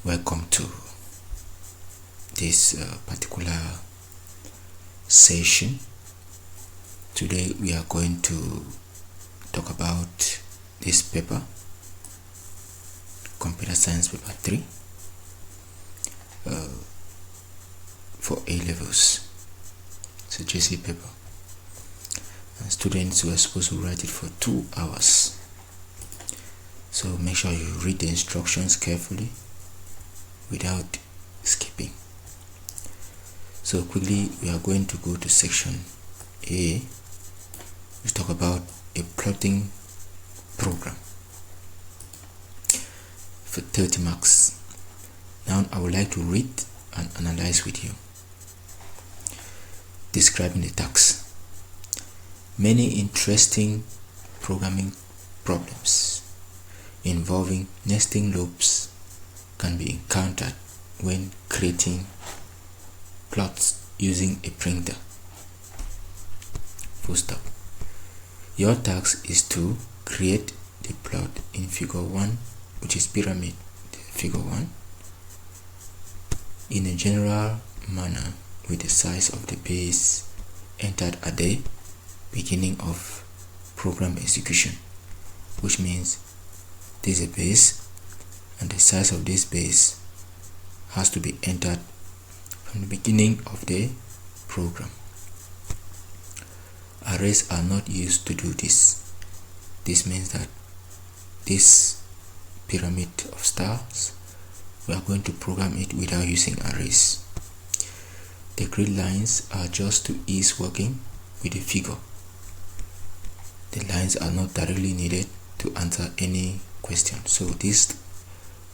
Welcome to this particular session. Today we are going to talk about this paper, Computer Science Paper 3 for A-levels. It's a GCE paper, and students were supposed to write it for 2 hours. So make sure you read the instructions carefully without skipping. So quickly we are going to go to section A. We talk about a plotting program for 30 marks. Now I would like to read and analyze with you. Describing the task. Many interesting programming problems involving nesting loops can be encountered when creating plots using a printer. Full stop. Your task is to create the plot in figure 1, which is pyramid figure 1, in a general manner with the size of the base entered at the beginning of program execution, which means this is a base and the size of this base has to be entered from the beginning of the program. Arrays are not used to do this. This means that this pyramid of stars, we are going to program it without using arrays. The grid lines are just to ease working with the figure. The lines are not directly needed to answer any question. So these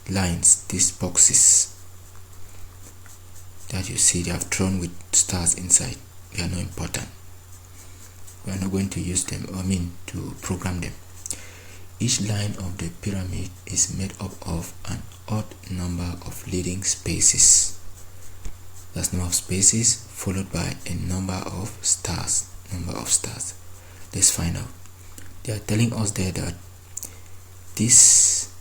lines, these boxes that you see, they have drawn with stars inside. They are not important. We are not going to use them, to program them. Each line of the pyramid is made up of an odd number of leading spaces. That's number of spaces followed by a number of stars. Let's find out. They are telling us there that these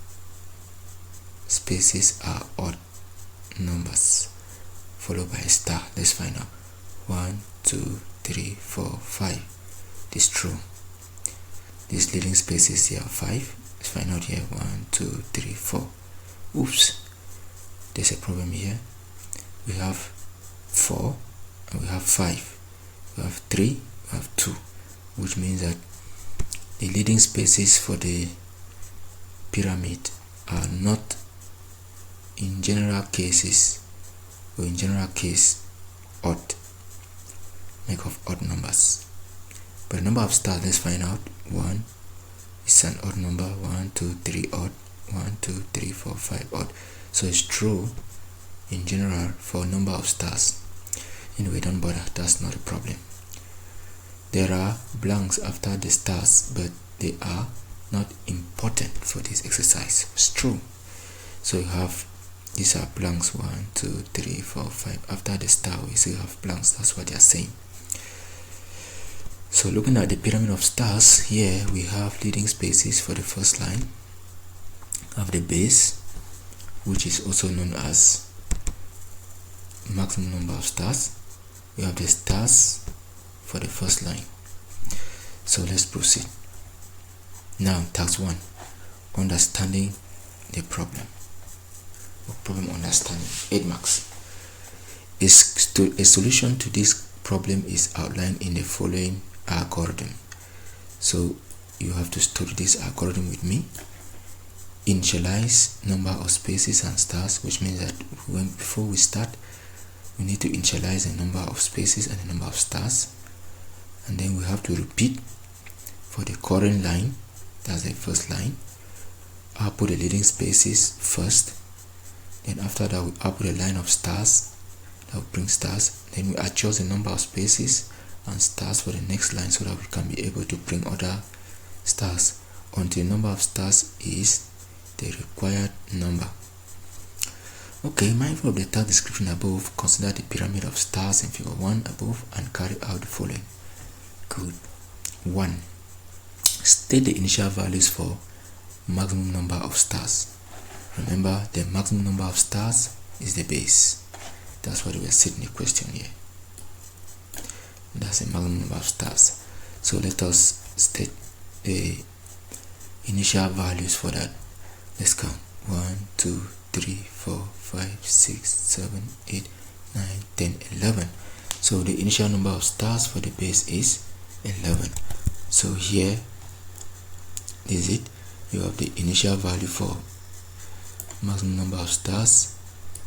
spaces are odd numbers followed by a star. Let's find out. 1, 2, 3, 4, 5. This is true. These leading spaces here are 5. Let's find out here. 1, 2, 3, 4. Oops, there's a problem here. We have 4 and we have 5. We have 3, we have 2, which means that the leading spaces for the pyramid are not in general cases odd, make of odd numbers. But the number of stars, let's find out. 1 is an odd number. 1, 2, 3 odd. 1, 2, 3, 4, 5 odd. So it's true in general for number of stars. Anyway, don't bother, that's not a problem. There are blanks after the stars, but they are not important for this exercise. It's true. So you have, these are blanks. 1, 2, 3, 4, 5. After the star we still have blanks. That's what they are saying. So looking at the pyramid of stars, here we have leading spaces for the first line of the base, which is also known as maximum number of stars. We have the stars for the first line. So let's proceed. Now task 1, understanding the problem. Problem understanding, 8 marks. A solution to this problem is outlined in the following algorithm. So you have to study this algorithm with me. Initialize number of spaces and stars, which means that before we start, we need to initialize the number of spaces and the number of stars, and then we have to repeat for the current line. That's the first line. I'll put the leading spaces first. Then after that, we output a line of stars that will bring stars. Then we adjust the number of spaces and stars for the next line so that we can be able to bring other stars until the number of stars is the required number. Okay, mindful of the task description above, consider the pyramid of stars in figure 1 above and carry out the following. Good. 1. State the initial values for maximum number of stars. Remember, the maximum number of stars is the base. That's what we are setting the question here. That's the maximum number of stars. So let us state the initial values for that. Let's count. 1, 2, 3, 4, 5, 6, 7, 8, 9, 10, 11. So the initial number of stars for the base is 11. So here is it. You have the initial value for maximum number of stars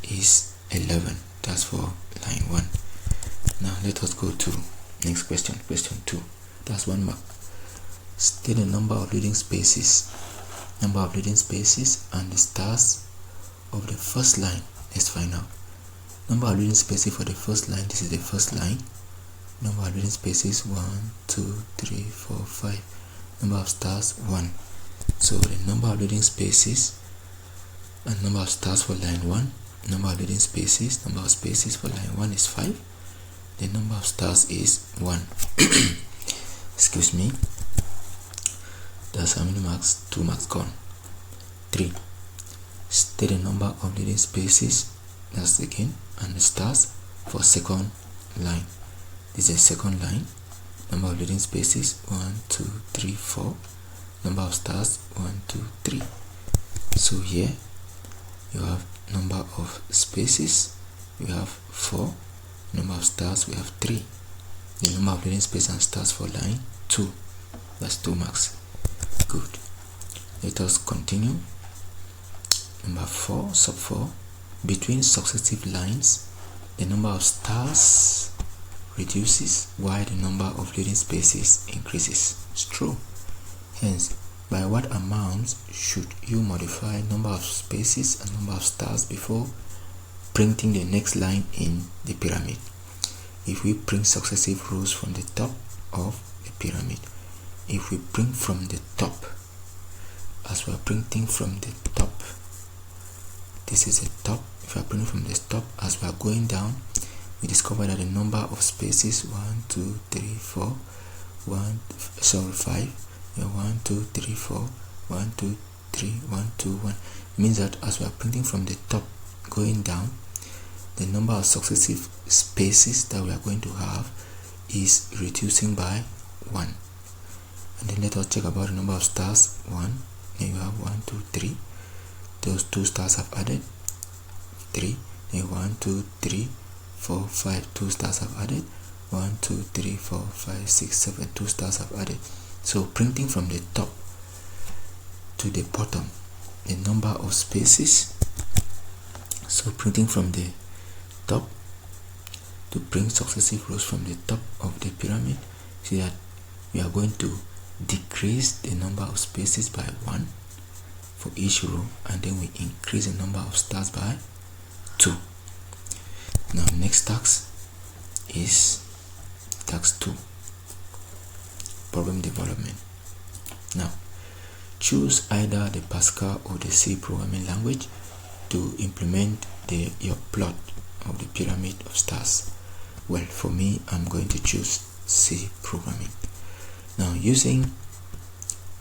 is 11. That's for line 1. Now let us go to next question. Question 2. That's 1 mark. State the number of leading spaces. Number of leading spaces and the stars of the first line. Let's find out. Number of leading spaces for the first line. This is the first line. Number of leading spaces 1, 2, 3, 4, 5. Number of stars 1. So the number of leading spaces and number of stars for line 1. Number of leading spaces, number of spaces for line 1 is 5. The number of stars is 1. Excuse me. That's how many marks? 2 marks gone. 3. State the number of leading spaces, that's again, and the stars for second line. This is the second line. Number of leading spaces 1, 2, 3, 4. Number of stars 1, 2, 3. So here you have number of spaces, we have 4. Number of stars, we have 3. The number of leading spaces and stars for line 2. That's 2 marks. Good. Let us continue. Number 4, sub 4. Between successive lines, the number of stars reduces while the number of leading spaces increases. It's true. Hence, by what amount should you modify number of spaces and number of stars before printing the next line in the pyramid? If we print successive rows from the top of the pyramid, if we print from the top, as we are printing from the top, this is the top. If we are printing from the top, as we are going down, we discover that the number of spaces 1, 2, 3, 4, 5. 1, 2, 3, 4, 1, 2, 3, 1, 2, 1 means that as we are printing from the top going down, the number of successive spaces that we are going to have is reducing by 1. And then let us check about the number of stars. 1. Then you have 1, 2, 3. Those 2 stars have added 3. Then 1, 2, 3, 4, 5. 2 stars have added 1, 2, 3, 4, 5, 6, 7. 2 stars have added. So printing from the top to the bottom, the number of spaces. So printing from the top to print successive rows from the top of the pyramid, see that we are going to decrease the number of spaces by 1 for each row, and then we increase the number of stars by 2. Now next task is task 2. Problem development. Now, choose either the Pascal or the C programming language to implement your plot of the pyramid of stars. Well, for me, I'm going to choose C programming. Now, using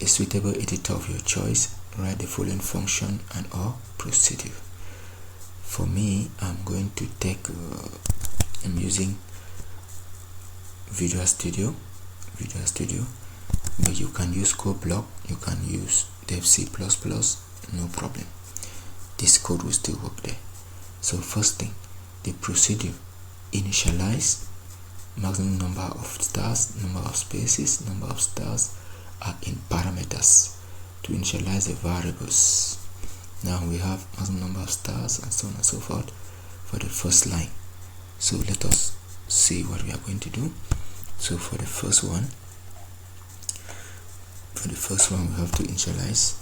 a suitable editor of your choice, write the following function and or procedure. For me, I'm going to take, I'm using Visual Studio, but you can use code block, you can use dev C++, no problem. This code will still work there. So first thing, the procedure: initialize maximum number of stars, number of spaces, number of stars are in parameters to initialize the variables. Now we have maximum number of stars and so on and so forth for the first line. So let us see what we are going to do. So for the first one, we have to initialize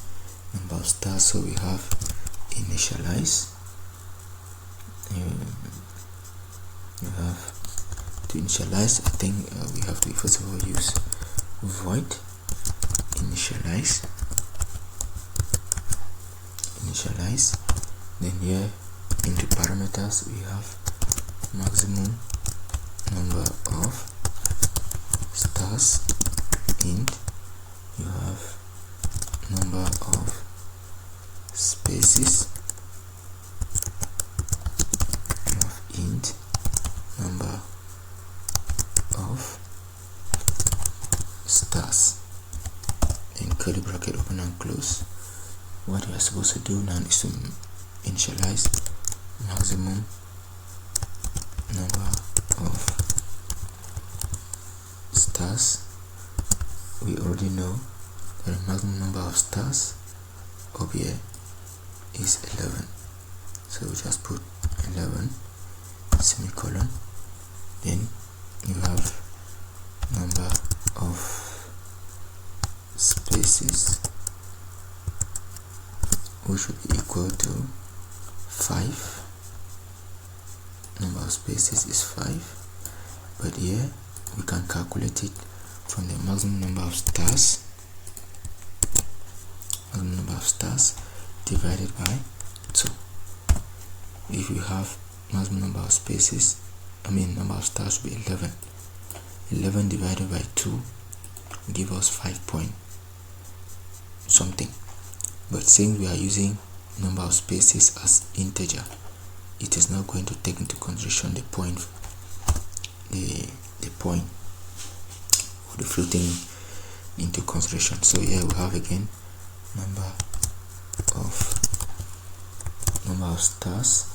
number of stars. So we have initialize. You have to initialize. I think we have to first of all use void initialize. Then here into parameters we have maximum number of stars, and you have number of spaces, curly bracket open and close. What we are supposed to do now is to initialize maximum number of stars. We already know that the maximum number of stars up here is 11, so we just put 11 semicolon. Then you have number of spaces, which should be equal to 5. Number of spaces is 5, but here we can calculate it from the maximum number of stars. Maximum number of stars divided by 2. If we have maximum number of spaces, number of stars will be 11. 11 divided by 2 will give us 5 point something. But since we are using number of spaces as integer, it is not going to take into consideration the point or the floating into consideration. So here we have again number of stars.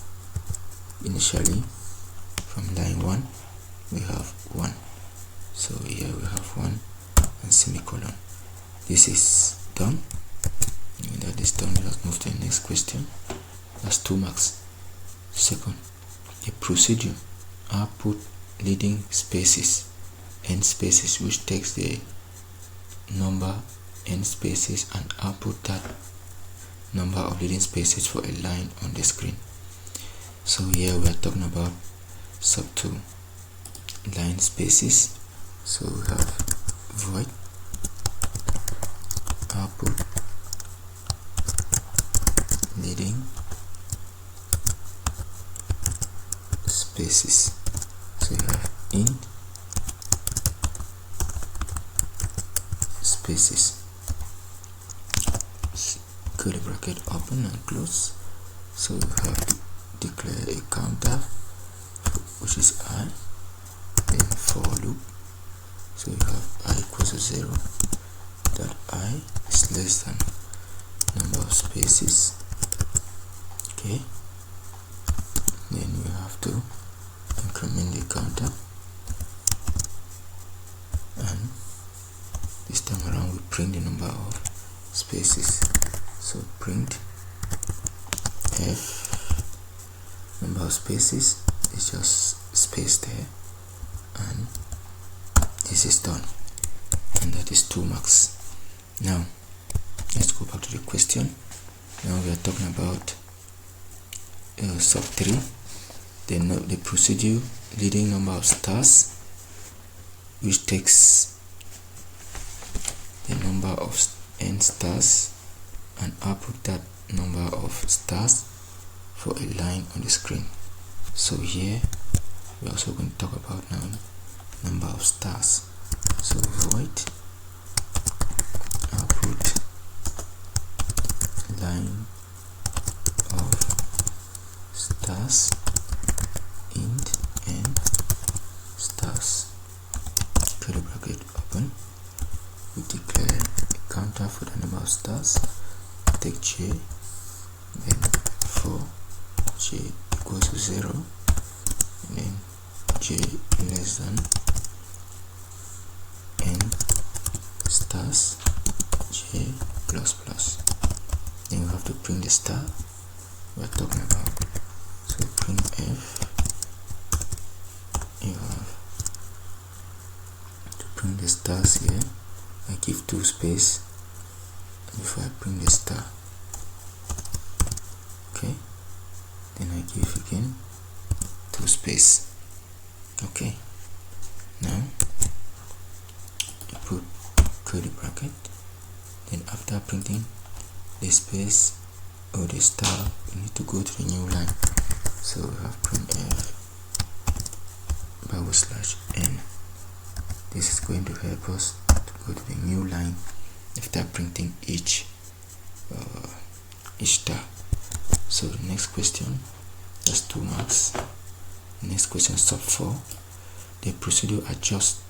Initially from line 1 we have 1, so here we have 1 and semicolon. This is done. When that is done, let's move to the next question. That's 2 marks. Second, the procedure output leading spaces, n spaces, which takes the number n spaces and output that number of leading spaces for a line on the screen. So here we are talking about sub 2 line spaces. So we have void output leading spaces. So you have int spaces, curly bracket open and close. So you have to declare a counter, which is I, then for loop. So you have I equals to 0, that I is less than number of spaces. Okay, then we have to increment the counter, and this time around we print the number of spaces. So print f number of spaces is just space there, and this is done, and that is 2 marks. Now let's go back to the question. Now we are talking about sub 3, the procedure leading number of stars, which takes the number of n stars and output that number of stars for a line on the screen. So here we're also going to talk about now number of stars. So void output line of stars int n stars, curly bracket open. We declare a counter for the number of stars, take j, then for j equals to 0, and then j less than n stars j plus plus. Then we have to print the star we're talking about. So print f, you have to print the stars here. I give 2 space before I print the star. Okay, then I give again 2 space. Okay, now you put curly bracket, then after printing the space or the star, we need to go to the new line. So we have print f /n. This is going to help us to go to the new line after printing each star. So the next question, that's 2 marks. Next question, sub 4, the procedure adjust,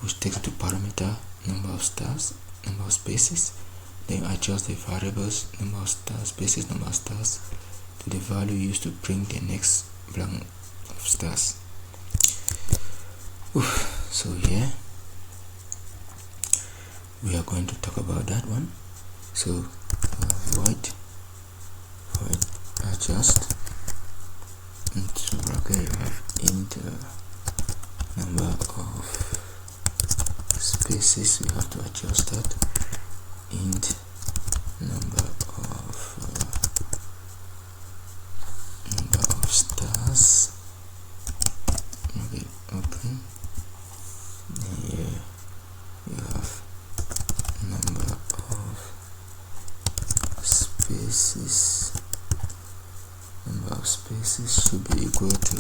which takes the parameter number of stars number of spaces, then adjust the variables number of stars, spaces, number of stars to the value used to bring the next blank of stars. So here we are going to talk about that one. So void adjust into bracket, you have int number of spaces, we have to adjust that, int number of stars, okay, open. Here you have number of spaces, number of spaces should be equal to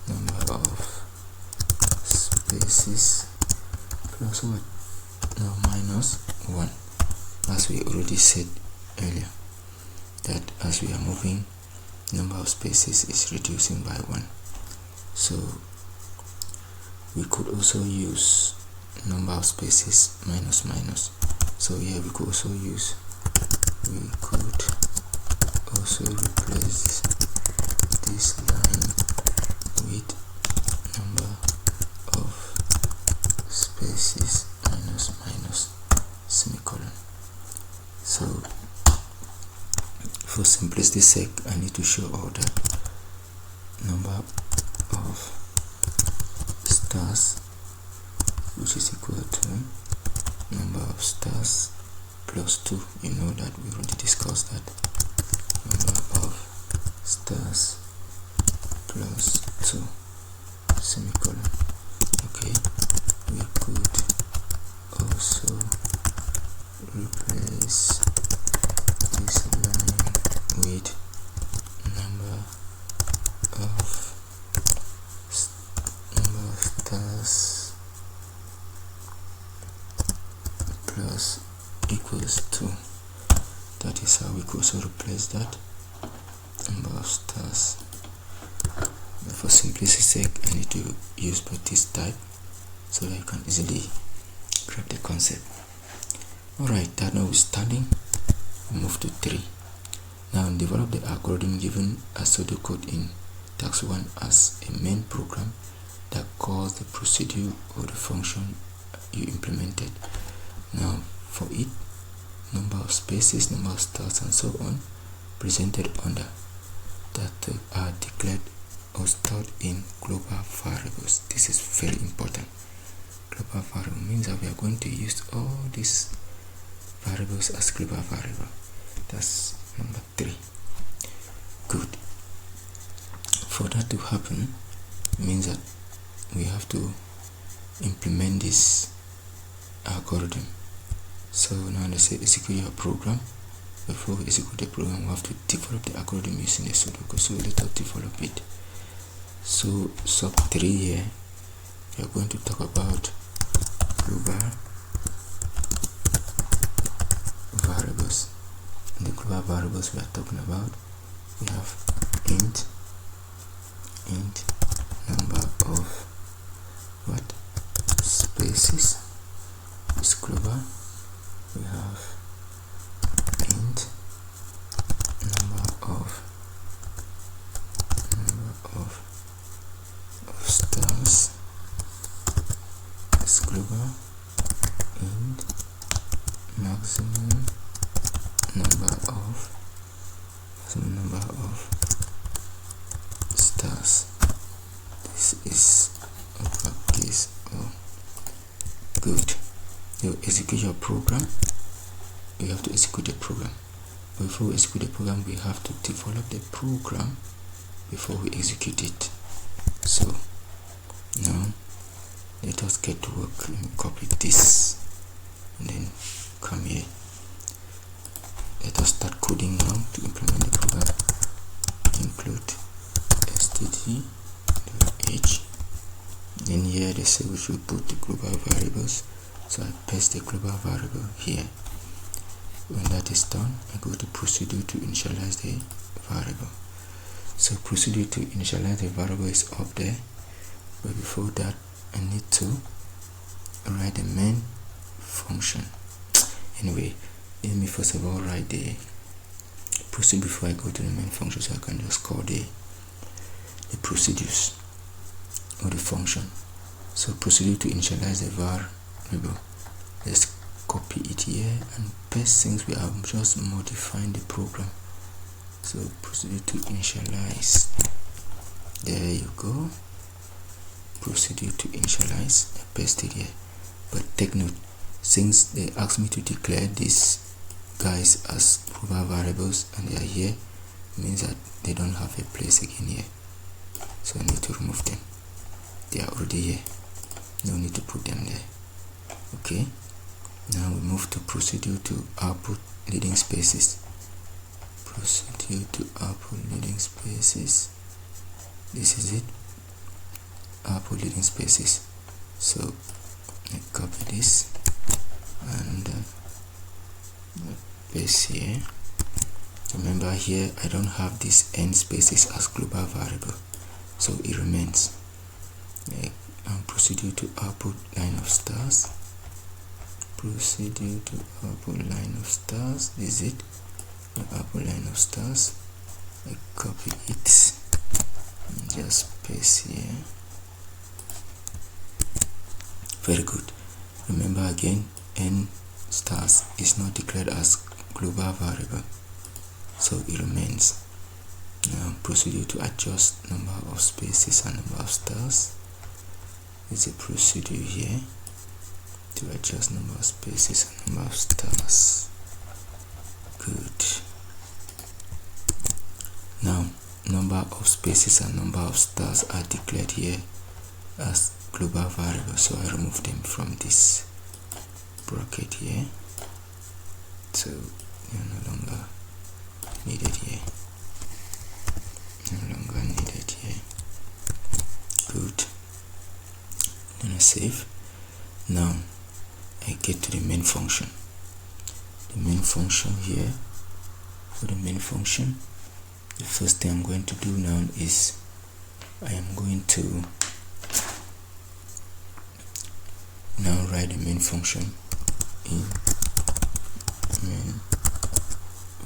number of spaces plus what? No, minus 1, as we already said earlier, that as we are moving, number of spaces is reducing by 1. So we could also use number of spaces minus minus. So here we could also replace this line with number of spaces minus minus semicolon. So for simplicity's sake, I need to show all that number of stars, which is equal to number of stars plus 2. You know that we already discussed that. Number of stars plus 2 semicolon. Okay, we could also replace this line with number of stars plus equals 2. That is how we could also replace that, number of stars. But for simplicity's sake, I need to use both this type so that you can easily grab the concept. Alright, that notwithstanding, we move to 3. Now develop the algorithm given a pseudocode in task 1 as a main program that calls the procedure or the function you implemented. Now for it, number of spaces, number of stars, and so on presented under that are declared or stored in global variables. This is very important. Global variable means that we are going to use all these variables as global variable. That's number 3. Good. For that to happen means that we have to implement this algorithm. So now let's say execute your program. Before we execute the program, we have to develop the algorithm using the pseudocode. So let us develop it. So sub 3 here, we are going to talk about global variables. In the global variables we are talking about, we have int number of what? Spaces is global. We have int number of stars is global. Int maximum number of stars. This is uppercase O. Good. You execute your program. You have to execute the program. Before we execute the program, we have to develop the program before we execute it. So now let us get to work. Let me copy this and then come here. Let us start coding now to implement the program. Include std.h. Then here they say we should put the global variables. So I paste the global variable here. When that is done, I go to procedure to initialize the variable. So procedure to initialize the variable is up there, but before that I need to write the main function Anyway, let me first of all write the procedure before I go to the main function, so I can just call the procedures or the function. So procedure to initialize the variable. Let's copy it here and paste since we have just modified the program. So procedure to initialize, there you go, procedure to initialize, I paste it here. But take note, since they asked me to declare these guys as global variables and they are here, it means that they don't have a place again here, so I need to remove them. They are already here, no need to put them there. Okay, now we move to procedure to output leading spaces. Procedure to output leading spaces, this is it, output leading spaces. So I copy this and paste here. Remember here I don't have this n spaces as global variable, so it remains. Procedure to output line of stars, procedure to output line of stars, this is it, the output line of stars. I copy it and just paste here. Very good. Remember again, n stars is not declared as global variable, so it remains. Now procedure to adjust number of spaces and number of stars. It's a procedure here to adjust number of spaces and number of stars. Good. Now number of spaces and number of stars are declared here as global variable, so I remove them from this bracket here, so they are no longer needed here, no longer needed here. Good. Then I save. Now I get to the main function. The main function here, for the main function, the first thing I'm going to do now is I am going to now write the main function in main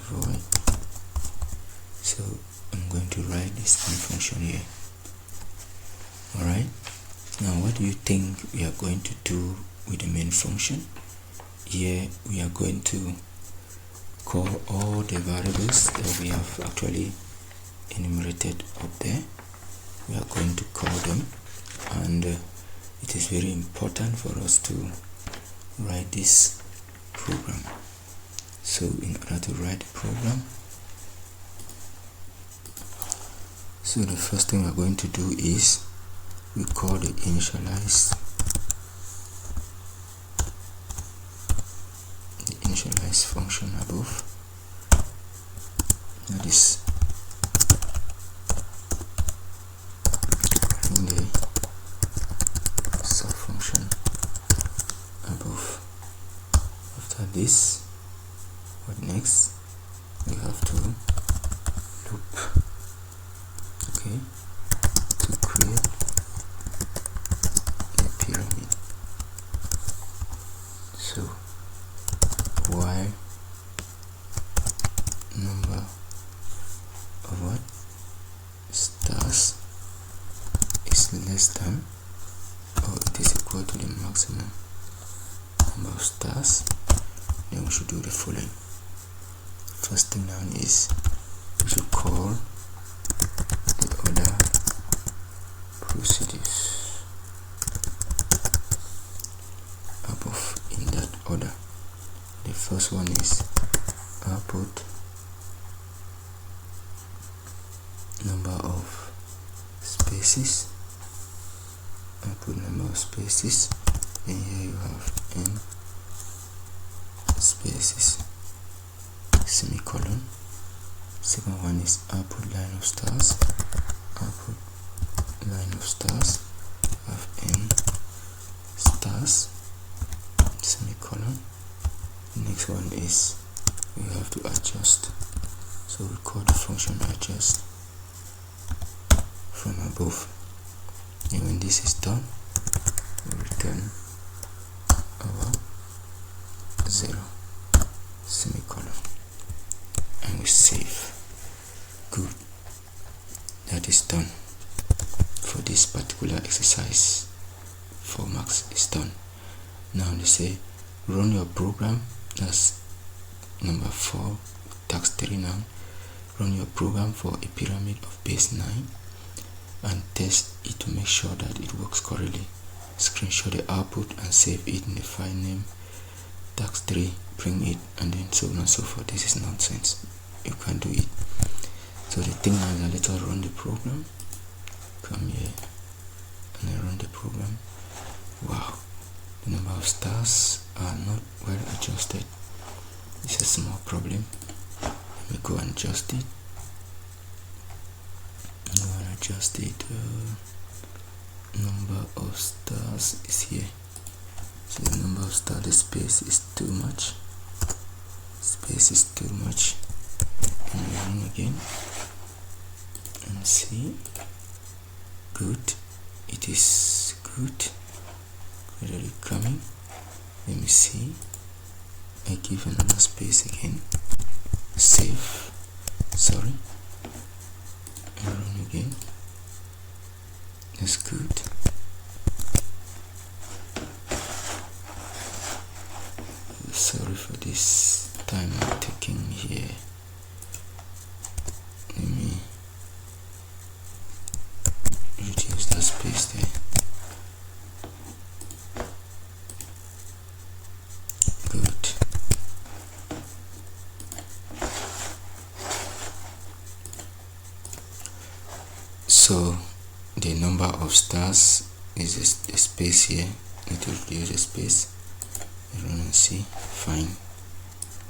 void. So I'm going to write this main function here. Alright, now what do you think we are going to do with the main function? Here we are going to call all the variables that we have actually enumerated up there. We are going to call them, and it is very important for us to write this program. So in order to write the program, so the first thing we're going to do is we call the initialize function above. That is the subfunction above. After this, what next? We have to loop, okay, to create a pyramid. So while number of what stars is less than or it is equal to the maximum number of stars, then we should do the following. First thing now is we should call the other procedures above in that order. The first one is output number of spaces, output number of spaces, and here you have n spaces, semicolon. Second one is output line of stars, output line of stars, have n stars, semicolon. Next one is we have to adjust, so we call the function adjust from above, and when this is done we return our 0. save. Good. That is done for this particular exercise. 4 marks is done. Now they say run your program. That's number 4, task 3 now. Run your program for a pyramid of base 9 and test it to make sure that it works correctly. Screenshot the output and save it in the file name. Task 3, bring it, and then so on and so forth. This is nonsense. You can't do it. So the thing now is that let us run the program. Come here and I run the program. Wow, the number of stars are not well adjusted. It's a small problem. Let me go and adjust it. Go and adjust it. Number of stars is here. So the number of stars, the space is too much. Space is too much. And run again and see. Good. It is good. Already coming. Let me see. I give another space again. Save. Sorry. And run again. That's good. Sorry for this time I'm taking here. Let me reduce the space there. Good. So the number of stars is a space here. Need to reduce the space. Run and see. Fine.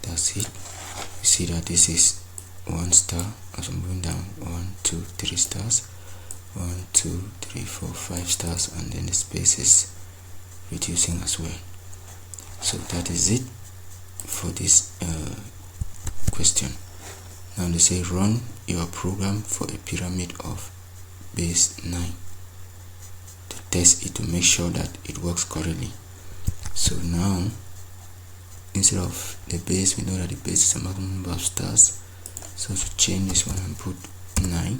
That's it. You see that this is 1 star as I'm going down. 1, 2, 3 stars. 1, 2, 3, 4, 5 stars, and then the space is reducing as well. So that is it for this question. Now they say run your program for a pyramid of base 9 to test it to make sure that it works correctly. So now instead of the base, we know that the base is a maximum number of stars. So to change this one and put 9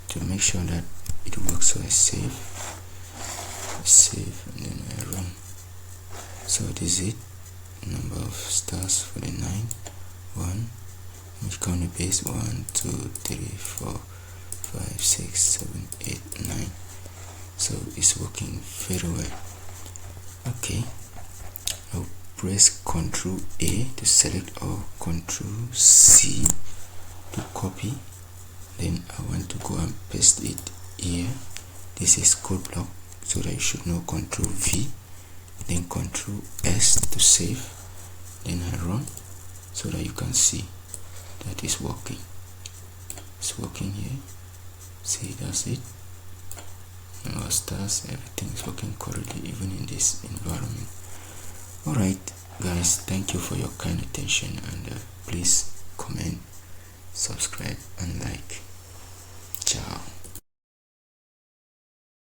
to make sure that it works. So I save and then I run. So this is it. Number of stars for the 9. 1. We count the base. 1, 2, 3, 4, 5, 6, 7, 8, 9. So it's working very well. Okay. I'll press Ctrl A to select, or Ctrl C to copy. Then I want to go and paste it here. This is code block, so that you should know. Ctrl V, then Ctrl S to save. Then I run so that you can see that it's working. It's working here. See, that's it. Our stars, everything is working correctly, even in this environment. Alright guys, thank you for your kind attention, and please comment, subscribe and like. Ciao.